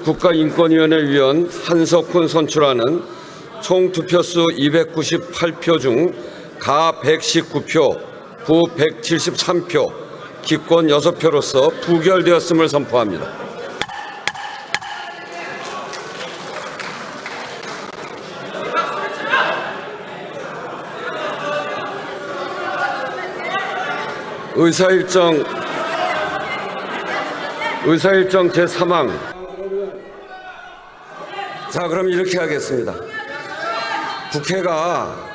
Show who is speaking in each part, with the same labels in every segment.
Speaker 1: 국가인권위원회 위원 한석훈 선출하는 총 투표수 298표 중 가 119표, 부 173표, 기권 6표로서 부결되었음을 선포합니다. 의사일정 제3항. 자, 그럼 이렇게 하겠습니다. 국회가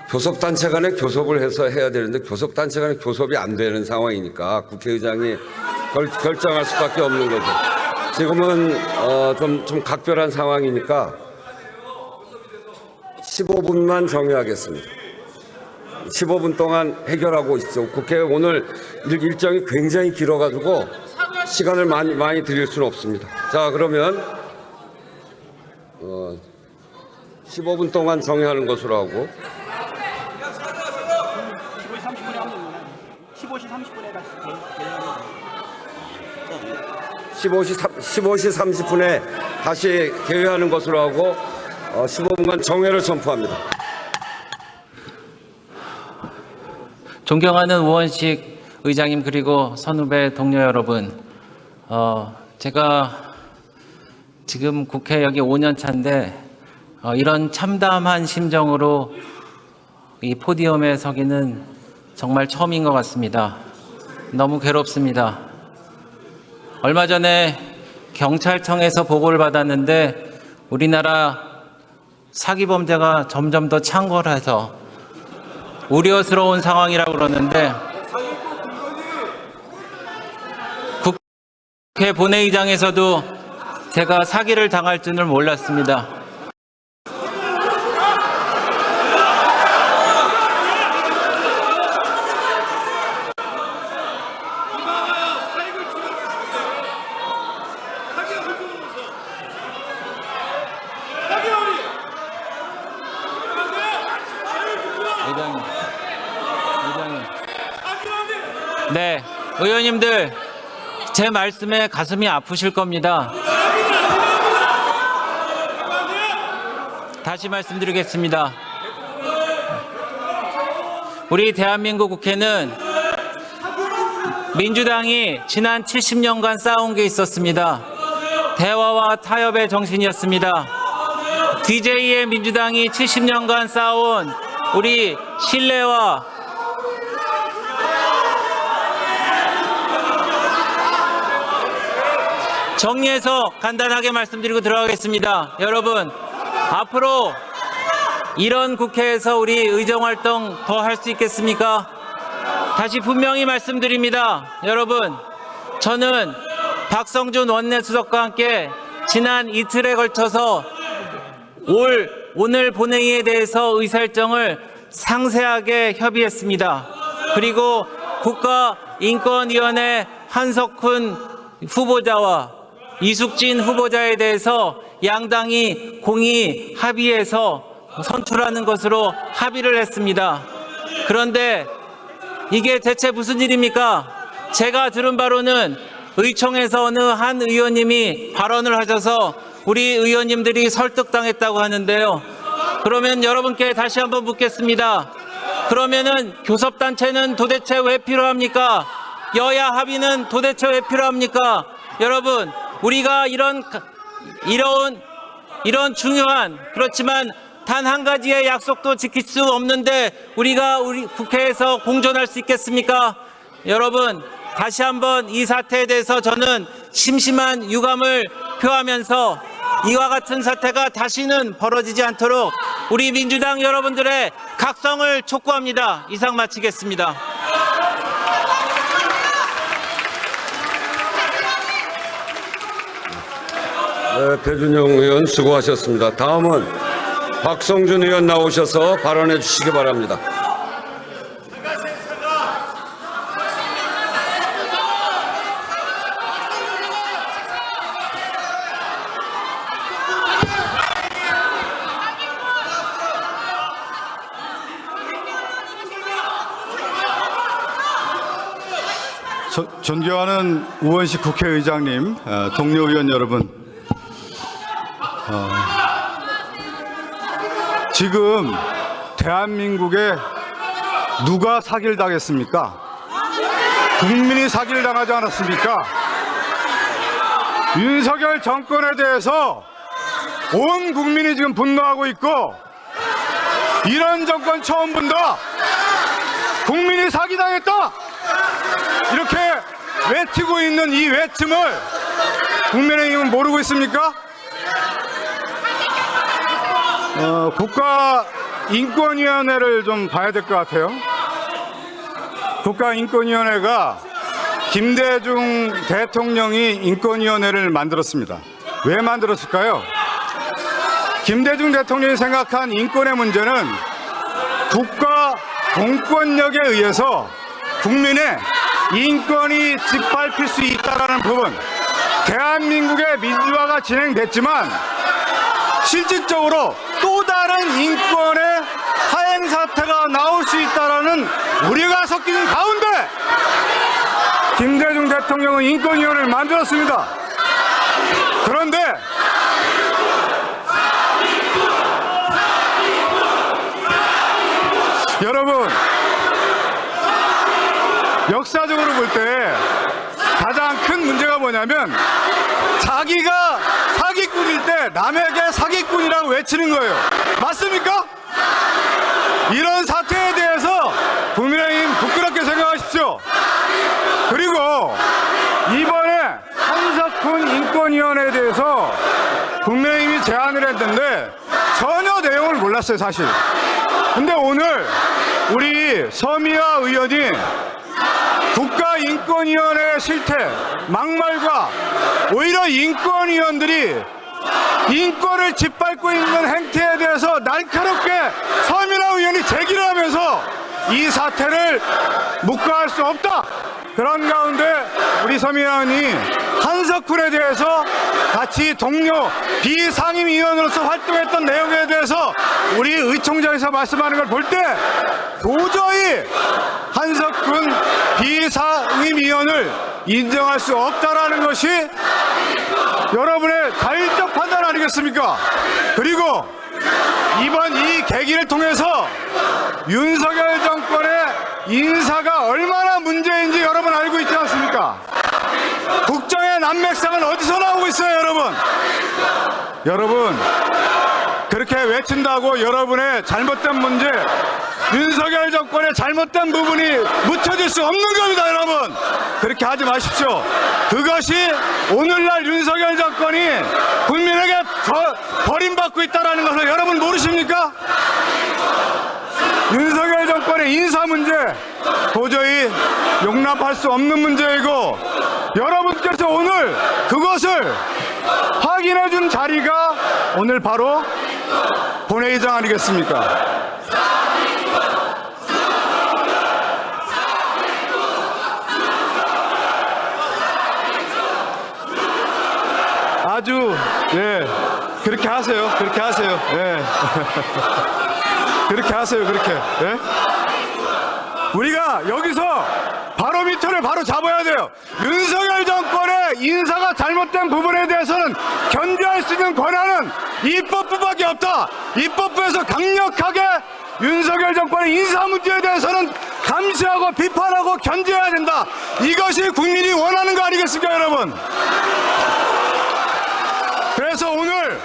Speaker 1: 교섭단체 간에 교섭을 해서 해야 되는데 교섭단체 간에 교섭이 안 되는 상황이니까 국회의장이 결정할 수밖에 없는 거죠. 지금은 좀 각별한 상황이니까 15분만 정해하겠습니다. 15분 동안 해결하고 있죠. 국회 오늘 일정이 굉장히 길어가지고 시간을 많이 드릴 수는 없습니다. 자, 그러면 15분 동안 정해하는 것으로 하고 15시 30분에 다시 개회하는 것으로 하고 15분간 정회를 선포합니다.
Speaker 2: 존경하는 우원식 의장님 그리고 선후배 동료 여러분, 제가 지금 국회 여기 5년 차인데 이런 참담한 심정으로 이 포디움에 서기는 정말 처음인 것 같습니다. 너무 괴롭습니다. 얼마 전에 경찰청에서 보고를 받았는데 우리나라 사기 범죄가 점점 더 창궐해서 우려스러운 상황이라고 그러는데 국회 본회의장에서도 제가 사기를 당할 줄은 몰랐습니다. 네, 의원님들 제 말씀에 가슴이 아프실 겁니다. 다시 말씀드리겠습니다. 우리 대한민국 국회는 민주당이 지난 70년간 쌓아온 게 있었습니다. 대화와 타협의 정신이었습니다. DJ의 민주당이 70년간 쌓아온 우리 신뢰와 정리해서 간단하게 말씀드리고 들어가겠습니다. 여러분, 앞으로 이런 국회에서 우리 의정활동 더 할 수 있겠습니까? 다시 분명히 말씀드립니다. 여러분, 저는 박성준 원내수석과 함께 지난 이틀에 걸쳐서 오늘 본회의에 대해서 의사일정을 상세하게 협의했습니다. 그리고 국가인권위원회 한석훈 후보자와 이숙진 후보자에 대해서 양당이 공히 합의해서 선출하는 것으로 합의를 했습니다. 그런데 이게 대체 무슨 일입니까? 제가 들은 바로는 의총에서 어느 한 의원님이 발언을 하셔서 우리 의원님들이 설득당했다고 하는데요. 그러면 여러분께 다시 한번 묻겠습니다. 그러면은 교섭단체는 도대체 왜 필요합니까? 여야 합의는 도대체 왜 필요합니까? 여러분, 우리가 이런 중요한, 그렇지만 단 한 가지의 약속도 지킬 수 없는데 우리가 우리 국회에서 공존할 수 있겠습니까? 여러분, 다시 한번 이 사태에 대해서 저는 심심한 유감을 표하면서 이와 같은 사태가 다시는 벌어지지 않도록 우리 민주당 여러분들의 각성을 촉구합니다. 이상 마치겠습니다.
Speaker 1: 네, 배준영 의원 수고하셨습니다. 다음은 박성준 의원 나오셔서 발언해 주시기 바랍니다.
Speaker 3: 존경하는 우원식 국회의장님, 동료 의원 여러분, 지금 대한민국에 누가 사기를 당했습니까? 국민이 사기를 당하지 않았습니까? 윤석열 정권에 대해서 온 국민이 지금 분노하고 있고, 이런 정권 처음 본다, 국민이 사기당했다, 이렇게 외치고 있는 이 외침을 국민의힘은 모르고 있습니까? 국가인권위원회를 좀 봐야 될 것 같아요. 국가인권위원회가 김대중 대통령이 인권위원회를 만들었습니다. 왜 만들었을까요? 김대중 대통령이 생각한 인권의 문제는 국가 공권력에 의해서 국민의 인권이 짓밟힐 수 있다는 부분, 대한민국의 민주화가 진행됐지만 실질적으로 또 다른 인권의 하행 사태가 나올 수 있다는 우려가 섞이는 가운데 김대중 대통령은 인권위원회를 만들었습니다. 그런데 여러분, 역사적으로 볼 때 가장 큰 문제가 뭐냐면, 자기가 사기꾼일 때 남에게 사기꾼이라고 외치는 거예요. 맞습니까? 이런 사태에 대해서 국민의힘 부끄럽게 생각하십시오. 그리고 이번에 한석훈 인권위원회에 대해서 국민의힘이 제안을 했는데 전혀 내용을 몰랐어요, 사실. 근데 오늘 우리 서미화 의원이 국가인권위원회의 실태, 막말과 오히려 인권위원들이 인권을 짓밟고 있는 행태에 대해서 날카롭게 서민화 의원이 제기를 하면서 이 사태를 묵과할 수 없다. 그런 가운데 우리 서민화 의원이 한석훈에 대해서 같이 동료 비상임위원으로서 활동했던 내용에 대해서 우리 의총장에서 말씀하는 걸 볼 때 도저히 한석훈 비상임위원을 인정할 수 없다라는 것이 여러분의 자율적 판단 아니겠습니까? 그리고 이번 이 계기를 통해서 윤석열 정권의 인사가 얼마나 문제인지 여러분 알고 있지 않습니까? 국정의 난맥상은 어디서 나오고 있어요, 여러분? 여러분, 그렇게 외친다고 여러분의 잘못된 문제, 윤석열 정권의 잘못된 부분이 묻혀질 수 없는 겁니다, 여러분. 그렇게 하지 마십시오. 그것이 오늘날 윤석열 정권이 국민에게 버림받고 있다는 것을 여러분 모르십니까? 윤석열 정권의 인사 문제 도저히 용납할 수 없는 문제이고, 여러분께서 오늘 그것을 확인해 준 자리가 오늘 바로 본회의장 아니겠습니까? 아주, 예, 그렇게 하세요. 그렇게 하세요. 예. 그렇게 하세요. 그렇게. 예? 우리가 여기서 바로미터를 바로 잡아야 돼요. 윤석열 정권의 인사가 잘못된 부분에 대해서는 견제할 수 있는 권한은 입법부밖에 없다. 입법부에서 강력하게 윤석열 정권의 인사 문제에 대해서는 감시하고 비판하고 견제해야 된다. 이것이 국민이 원하는 거 아니겠습니까, 여러분? 그래서 오늘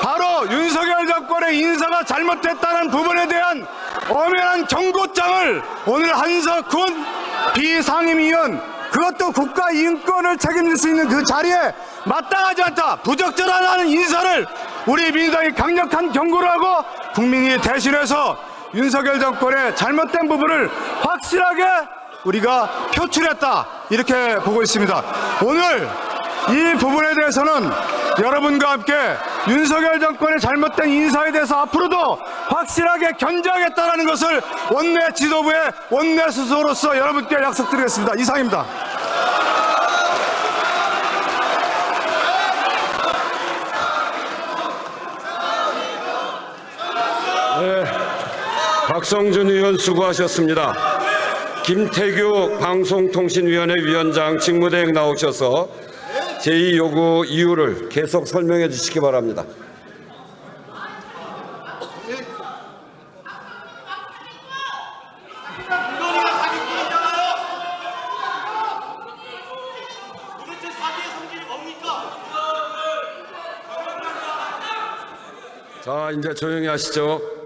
Speaker 3: 바로 윤석열 정권의 인사가 잘못됐다는 부분에 대한 엄연한 경고장을 오늘 한석훈 비상임위원, 그것도 국가 인권을 책임질 수 있는 그 자리에 마땅하지 않다, 부적절하다는 인사를 우리 민주당이 강력한 경고를 하고 국민이 대신해서 윤석열 정권의 잘못된 부분을 확실하게 우리가 표출했다, 이렇게 보고 있습니다. 오늘 이 부분에 대해서는 여러분과 함께 윤석열 정권의 잘못된 인사에 대해서 앞으로도 확실하게 견제하겠다는 것을 원내 지도부의 원내 수석으로서 여러분께 약속드리겠습니다. 이상입니다.
Speaker 1: 네, 박성준 의원 수고하셨습니다. 김태규 방송통신위원회 위원장 직무대행 나오셔서 제2 요구 이유를 계속 설명해 주시기 바랍니다. 자, 이제 조용히 하시죠.